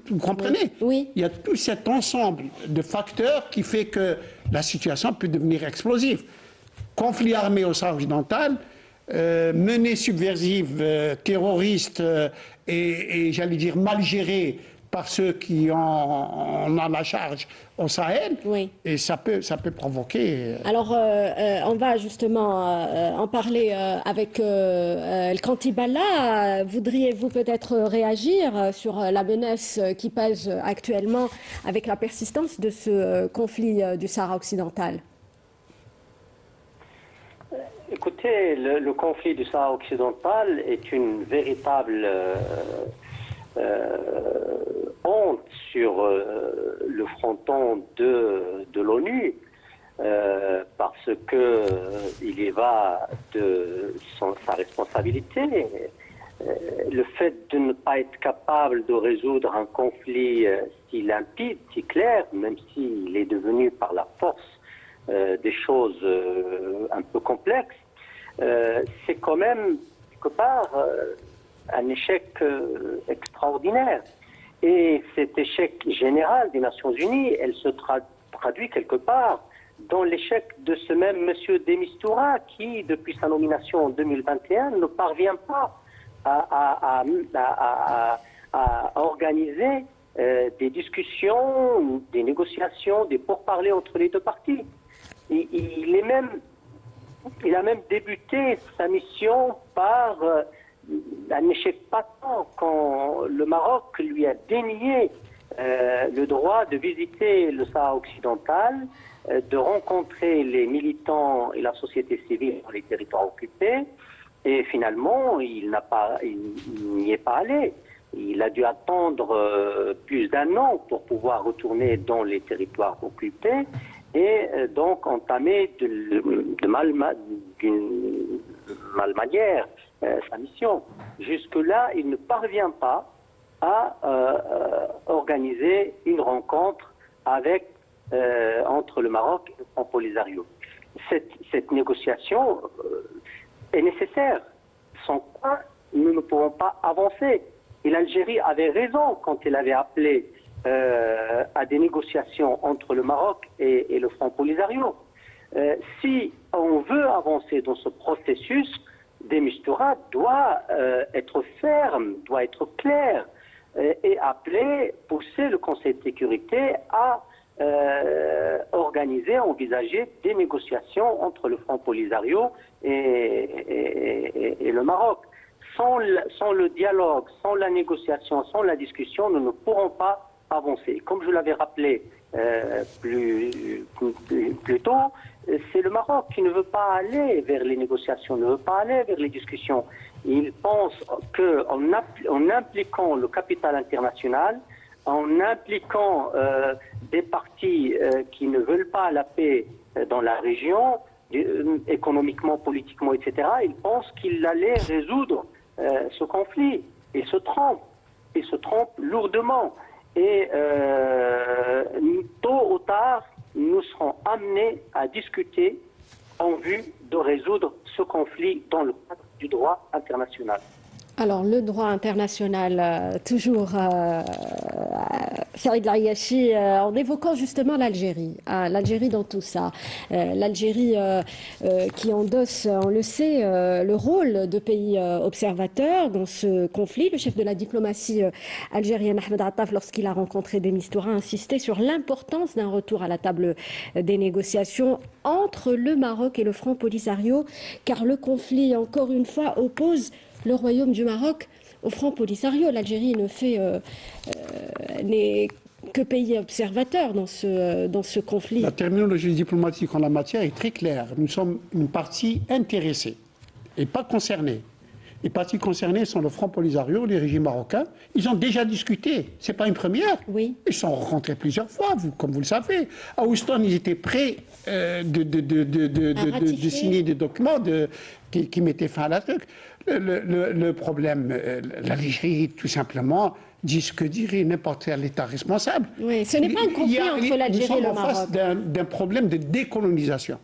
S2: Vous comprenez?
S1: Oui. Il
S2: y a tout cet ensemble de facteurs qui fait que la situation peut devenir explosive. Conflit armé au Sahara occidental, menée subversive, terroriste et j'allais dire mal gérée par ceux qui ont la charge au Sahel, oui. Et ça peut provoquer...
S1: Alors, on va justement en parler avec El Kantiballa. Voudriez-vous peut-être réagir sur la menace qui pèse actuellement avec la persistance de ce conflit du Sahara occidental?
S4: Écoutez, le conflit du Sahara occidental est une véritable... honte sur le fronton de l'ONU parce que il y va de sa responsabilité. Le fait de ne pas être capable de résoudre un conflit si limpide, si clair, même s'il est devenu par la force des choses un peu complexes, c'est quand même quelque part un échec extraordinaire. Et cet échec général des Nations Unies, elle se traduit quelque part dans l'échec de ce même M. Demistura qui, depuis sa nomination en 2021, ne parvient pas à organiser des discussions, des négociations, des pourparlers entre les deux parties. Il a même débuté sa mission par un échec patent quand le Maroc lui a dénié le droit de visiter le Sahara occidental, de rencontrer les militants et la société civile dans les territoires occupés. Et finalement, il n'y est pas allé. Il a dû attendre plus d'1 an pour pouvoir retourner dans les territoires occupés et donc entamer d'une mal manière sa mission. Jusque-là, il ne parvient pas à organiser une rencontre entre le Maroc et le Front Polisario. Cette négociation est nécessaire, sans quoi nous ne pouvons pas avancer. Et l'Algérie avait raison quand elle avait appelé à des négociations entre le Maroc et le Front Polisario. Si on veut avancer dans ce processus, Demistura doit être ferme, doit être clair et pousser le Conseil de sécurité à envisager des négociations entre le Front Polisario et le Maroc. Sans le dialogue, sans la négociation, sans la discussion, nous ne pourrons pas avancer. Comme je l'avais rappelé plus tôt, c'est le Maroc qui ne veut pas aller vers les négociations, ne veut pas aller vers les discussions. Il pense qu'en impliquant le capital international, en impliquant des partis qui ne veulent pas la paix dans la région, économiquement, politiquement, etc., il pense qu'il allait résoudre ce conflit. Il se trompe lourdement. Et tôt ou tard, nous serons amenés à discuter en vue de résoudre ce conflit dans le cadre du droit international.
S1: Alors, le droit international, toujours, Saïd Ariachi, en évoquant justement l'Algérie. L'Algérie dans tout ça. L'Algérie qui endosse, on le sait, le rôle de pays observateur dans ce conflit. Le chef de la diplomatie algérienne, Ahmed Attaf, lorsqu'il a rencontré Demistura, a insisté sur l'importance d'un retour à la table des négociations entre le Maroc et le Front Polisario, car le conflit, encore une fois, oppose le royaume du Maroc au Front Polisario. L'Algérie n'est que pays observateur dans ce conflit.
S2: La terminologie diplomatique en la matière est très claire. Nous sommes une partie intéressée et pas concernée. Les parties concernées sont le Front Polisario, les régimes marocains. Ils ont déjà discuté. Ce n'est pas une première.
S1: Oui.
S2: Ils se sont rencontrés plusieurs fois, comme vous le savez. À Houston, ils étaient prêts de signer des documents qui mettaient fin à la truc. Le problème, l'Algérie, tout simplement, dit ce que dirait n'importe quel État responsable.
S1: Oui, ce n'est pas un conflit entre l'Algérie et le Maroc.
S2: Nous sommes en face d'un problème de décolonisation.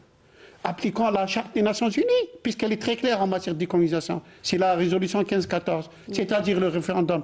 S2: Appliquant la Charte des Nations Unies, puisqu'elle est très claire en matière de décolonisation. C'est la résolution 1514, c'est-à-dire le référendum.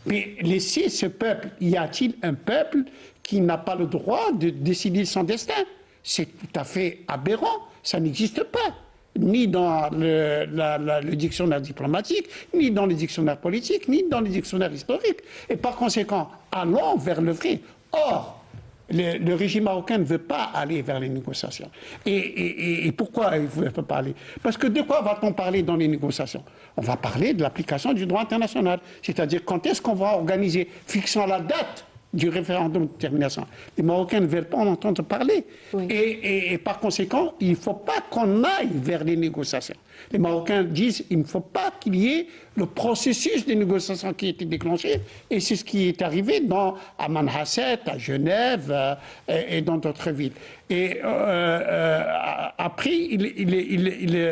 S2: Mais laisser ce peuple, y a-t-il un peuple qui n'a pas le droit de décider son destin? C'est tout à fait aberrant, ça n'existe pas. Ni dans le dictionnaire diplomatique, ni dans les dictionnaires politiques, ni dans les dictionnaires historiques. Et par conséquent, allons vers le vrai. Or, le régime marocain ne veut pas aller vers les négociations. Et pourquoi il ne veut pas aller? Parce que de quoi va-t-on parler dans les négociations? On va parler de l'application du droit international. C'est-à-dire quand est-ce qu'on va organiser, fixant la date du référendum de détermination. Les Marocains ne veulent pas en entendre parler. Oui. Et par conséquent, il ne faut pas qu'on aille vers les négociations. Les Marocains disent qu'il ne faut pas qu'il y ait le processus de négociation qui a été déclenché. Et c'est ce qui est arrivé à Manhasset, à Genève et dans d'autres villes. Et après,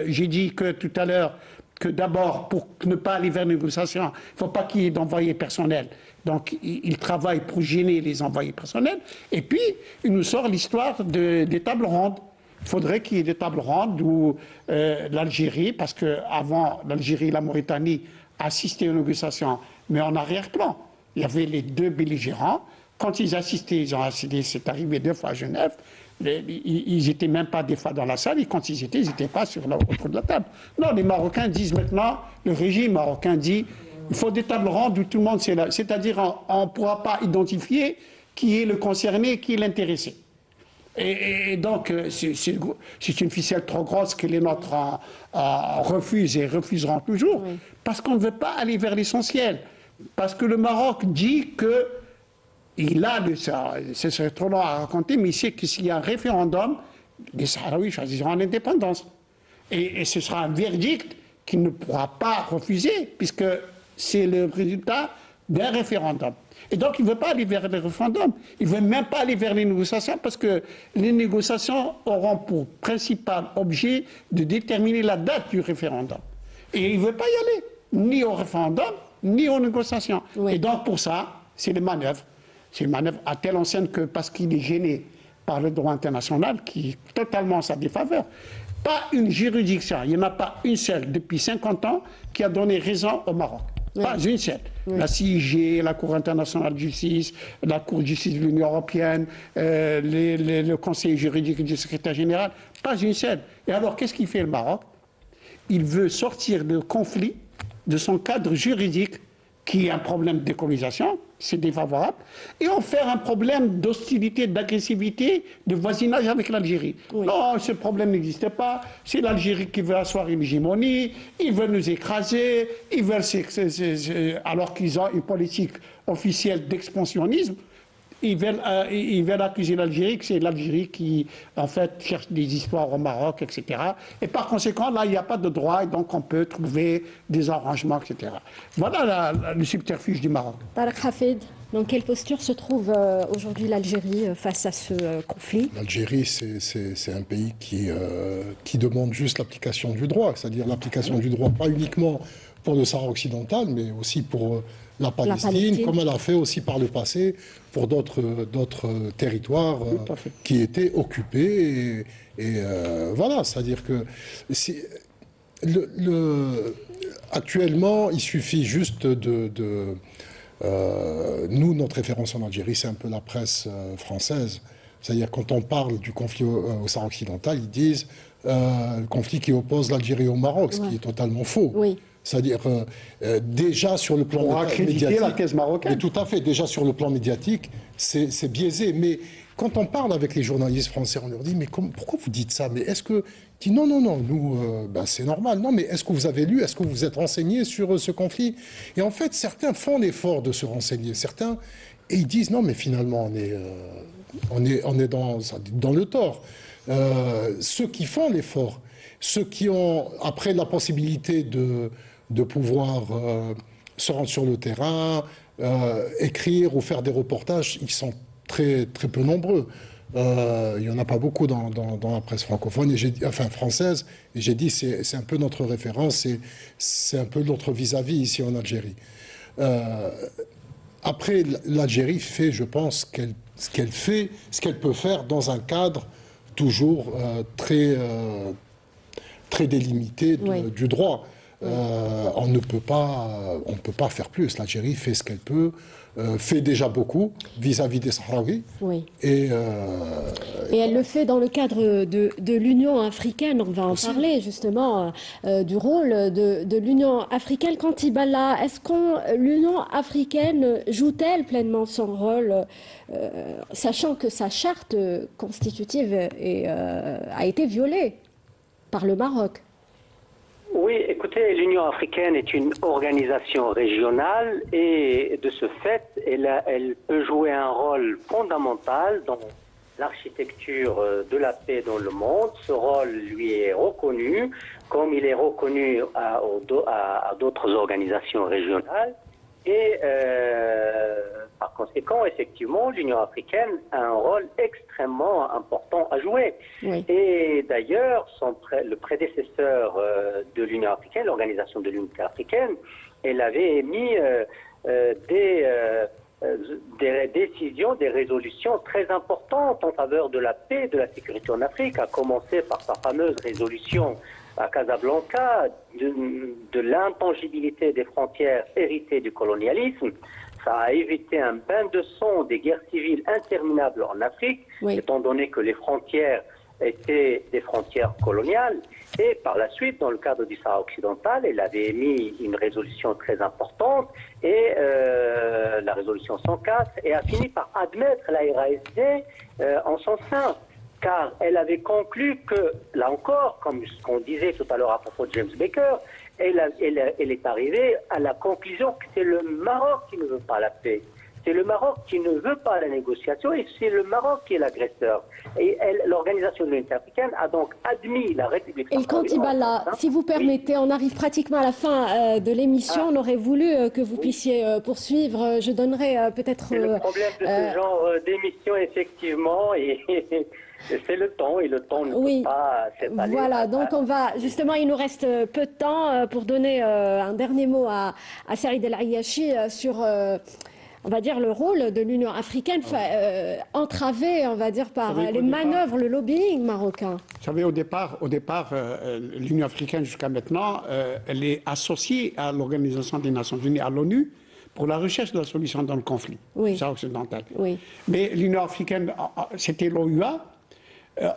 S2: j'ai dit que tout à l'heure que d'abord, pour ne pas aller vers les négociations, il ne faut pas qu'il y ait d'envoyés personnels. Donc, il travaille pour gêner les envoyés personnels. Et puis, il nous sort l'histoire des tables rondes. Il faudrait qu'il y ait des tables rondes où l'Algérie, parce qu'avant, l'Algérie et la Mauritanie assistaient aux négociations, mais en arrière-plan. Il y avait les deux belligérants, Quand ils assistaient, ils ont assisté, c'est arrivé 2 fois à Genève, ils n'étaient même pas des fois dans la salle, et quand ils n'étaient pas autour de la table. Non, les Marocains disent maintenant, le régime marocain dit, il faut des tables rondes où tout le monde c'est là. C'est-à-dire, on ne pourra pas identifier qui est le concerné, qui est l'intéressé. Et donc, c'est une ficelle trop grosse que les nôtres refusent et refuseront toujours, parce qu'on ne veut pas aller vers l'essentiel. Parce que le Maroc dit que ce serait trop long à raconter, mais il sait que s'il y a un référendum, les Sahraouis choisiront l'indépendance. Et ce sera un verdict qu'il ne pourra pas refuser, puisque c'est le résultat d'un référendum. Et donc, il ne veut pas aller vers le référendum. Il ne veut même pas aller vers les négociations, parce que les négociations auront pour principal objet de déterminer la date du référendum. Et il ne veut pas y aller, ni au référendum, ni aux négociations. Et donc, pour ça, c'est les manœuvres. C'est une manœuvre à telle enseigne que, parce qu'il est gêné par le droit international, qui est totalement en sa défaveur, pas une juridiction, il n'y en a pas une seule depuis 50 ans qui a donné raison au Maroc. Pas une seule. La CIG, la Cour internationale de justice, la Cour de justice de l'Union européenne, le Conseil juridique du secrétaire général, pas une seule. Et alors, qu'est-ce qu'il fait le Maroc? Il veut sortir le conflit de son cadre juridique, qui est un problème de décolonisation, c'est défavorable, et en faire un problème d'hostilité, d'agressivité, de voisinage avec l'Algérie. Non, ce problème n'existe pas, c'est l'Algérie qui veut asseoir une hégémonie, ils veulent nous écraser, ils veulent, alors qu'ils ont une politique officielle d'expansionnisme, ils veulent accuser l'Algérie, que c'est l'Algérie qui, en fait, cherche des histoires au Maroc, etc. Et par conséquent, là, il n'y a pas de droit, et donc on peut trouver des arrangements, etc. Voilà le subterfuge du Maroc.
S1: Tarek Hafid, dans quelle posture se trouve aujourd'hui l'Algérie face à ce conflit?
S3: L'Algérie, c'est un pays qui demande juste l'application du droit, c'est-à-dire l'application du droit, pas uniquement pour le Sahara occidental, mais aussi pour la Palestine, comme elle a fait aussi par le passé pour d'autres territoires qui étaient occupés. Et voilà, c'est-à-dire que actuellement, il suffit juste nous, notre référence en Algérie, c'est un peu la presse française. C'est-à-dire quand on parle du conflit au Sahara occidental, ils disent le conflit qui oppose l'Algérie au Maroc, ce qui est totalement faux.
S1: Oui.
S3: C'est-à-dire, déjà sur le plan
S2: médiatique, la thèse marocaine.
S3: Mais tout à fait, déjà sur le plan médiatique, c'est biaisé. Mais quand on parle avec les journalistes français, on leur dit, mais pourquoi vous dites ça? Mais est-ce que... Dit, non, nous, c'est normal. Non, mais est-ce que vous avez lu, est-ce que vous êtes renseigné sur ce conflit? Et en fait, certains font l'effort de se renseigner. Certains, et ils disent, non, mais finalement, on est dans le tort. Ceux qui font l'effort, ceux qui ont, après la possibilité de pouvoir se rendre sur le terrain, écrire ou faire des reportages, ils sont très, très peu nombreux. Il n'y en a pas beaucoup dans la presse francophone, française. Et j'ai dit, c'est un peu notre référence, c'est un peu notre vis-à-vis ici en Algérie. Après, l'Algérie fait, je pense, ce qu'elle peut faire dans un cadre toujours très délimité du droit. On ne peut pas faire plus. L'Algérie fait ce qu'elle peut, fait déjà beaucoup vis-à-vis des Sahraouis.
S1: Oui.
S3: Et
S1: elle le fait dans le cadre de l'Union africaine. On va en parler justement du rôle de l'Union africaine. Kantibala, est-ce que l'Union africaine joue-t-elle pleinement son rôle, sachant que sa charte constitutive a été violée par le Maroc?
S4: Oui, écoutez, l'Union africaine est une organisation régionale et de ce fait, elle peut jouer un rôle fondamental dans l'architecture de la paix dans le monde. Ce rôle lui est reconnu, comme il est reconnu à d'autres organisations régionales. Et par conséquent, effectivement, l'Union africaine a un rôle extrêmement important à jouer. Oui. Et d'ailleurs, le prédécesseur de l'Union africaine, l'organisation de l'Union africaine, elle avait émis des décisions, des résolutions très importantes en faveur de la paix et de la sécurité en Afrique, à commencer par sa fameuse résolution à Casablanca de l'intangibilité des frontières héritées du colonialisme, Ça a évité un bain de sang des guerres civiles interminables en Afrique,
S1: Oui.
S4: étant donné que les frontières étaient des frontières coloniales. Et par la suite, dans le cadre du Sahara occidental, elle avait émis une résolution très importante, et la résolution 104, et a fini par admettre la RASD en son sein. Car elle avait conclu que, là encore, comme ce qu'on disait tout à l'heure à propos de James Baker, elle est arrivée à la conclusion que c'est le Maroc qui ne veut pas la paix. C'est le Maroc qui ne veut pas la négociation, et c'est le Maroc qui est l'agresseur. Et l'Organisation de l'Unité africaine a donc admis la République
S1: Et le
S4: centrafricaine.
S1: Kantibala, si vous permettez, on arrive pratiquement à la fin de l'émission. On aurait voulu que vous puissiez poursuivre. Je donnerai peut-être...
S4: C'est le problème de ce genre d'émission, effectivement, et c'est le temps, et le temps ne
S1: Oui.
S4: peut pas s'étaler.
S1: Voilà, donc on va justement, il nous reste peu de temps pour donner un dernier mot à Saïd El Ayachi sur, on va dire, le rôle de l'Union africaine entravé, on va dire, par les manœuvres, le lobbying marocain.
S2: Vous savez, au départ, l'Union africaine jusqu'à maintenant, elle est associée à l'Organisation des Nations Unies, à l'ONU, pour la recherche de la solution dans le conflit occidental.
S1: Oui.
S2: Mais l'Union africaine, c'était l'OUA.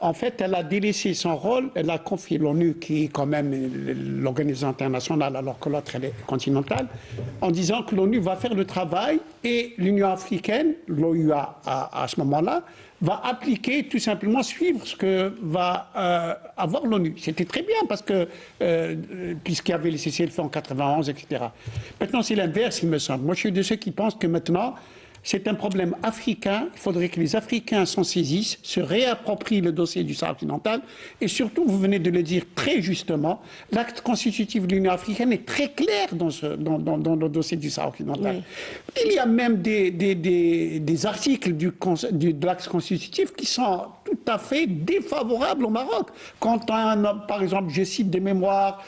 S2: En fait, elle a délaissé son rôle, elle a confié l'ONU, qui est quand même l'organisation internationale, alors que l'autre, elle est continentale, en disant que l'ONU va faire le travail, et l'Union africaine, l'OUA à ce moment-là, va appliquer, tout simplement suivre ce que va avoir l'ONU. C'était très bien, parce que, puisqu'il y avait les cessez-le-feu en 91, etc. Maintenant, c'est l'inverse, il me semble. Moi, je suis de ceux qui pensent que maintenant, c'est un problème africain. Il faudrait que les Africains s'en saisissent, se réapproprient le dossier du Sahara occidental. Et surtout, vous venez de le dire très justement, l'acte constitutif de l'Union africaine est très clair dans le dossier du Sahara occidental. Oui. Il y a même des articles de l'acte constitutif qui sont tout à fait défavorables au Maroc. Quand par exemple, je cite des mémoires,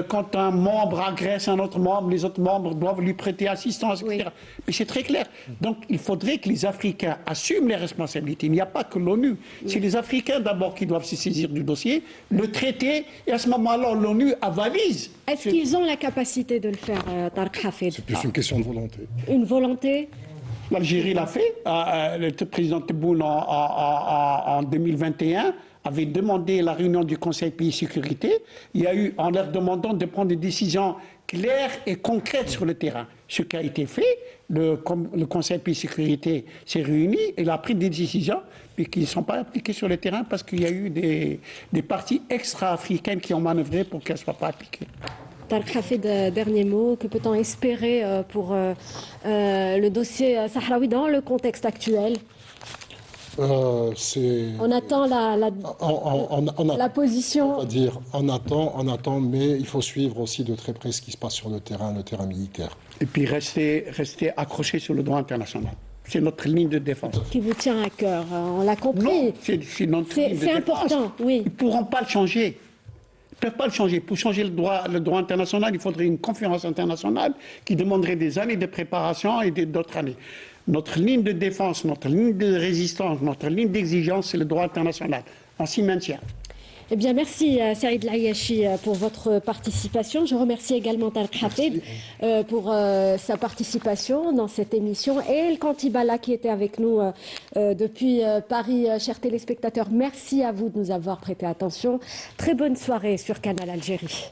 S2: quand un membre agresse un autre membre, les autres membres doivent lui prêter assistance, etc. Oui. Mais c'est très clair. Donc, il faudrait que les Africains assument les responsabilités. Il n'y a pas que l'ONU. C'est les Africains d'abord qui doivent se saisir du dossier, le traiter, et à ce moment-là, l'ONU avalise.
S1: Est-ce qu'ils ont la capacité de le faire, Tarek Hafid?
S3: C'est plus une question de volonté.
S1: Une volonté?
S2: L'Algérie l'a fait. Le président Tebboune, en 2021, avait demandé la réunion du Conseil Pays Sécurité. Il y a eu, en leur demandant de prendre des décisions claires et concrètes sur le terrain. Ce qui a été fait, le Conseil Pays Sécurité s'est réuni, il a pris des décisions, mais qui ne sont pas appliquées sur le terrain parce qu'il y a eu des parties extra-africaines qui ont manœuvré pour qu'elles ne soient pas appliquées.
S1: Tarek Hafid, dernier mot, que peut-on espérer pour le dossier sahraoui dans le contexte actuel? On attend la position.
S3: On va dire, on attend, mais il faut suivre aussi de très près ce qui se passe sur le terrain militaire.
S2: Et puis rester accroché sur le droit international. C'est notre ligne de défense.
S1: Qui vous tient à cœur, on l'a compris.
S2: Non, c'est notre ligne de défense.
S1: C'est important, oui.
S2: Ils ne pourront pas le changer. Ils ne peuvent pas le changer. Pour changer le droit international, il faudrait une conférence internationale qui demanderait des années de préparation et d'autres années. Notre ligne de défense, notre ligne de résistance, notre ligne d'exigence, c'est le droit international. On s'y maintient.
S1: Eh bien, merci Saïd El Ayachi pour votre participation. Je remercie également Tarek Hafid pour sa participation dans cette émission et El Kantibala qui était avec nous depuis Paris. Chers téléspectateurs, merci à vous de nous avoir prêté attention. Très bonne soirée sur Canal Algérie.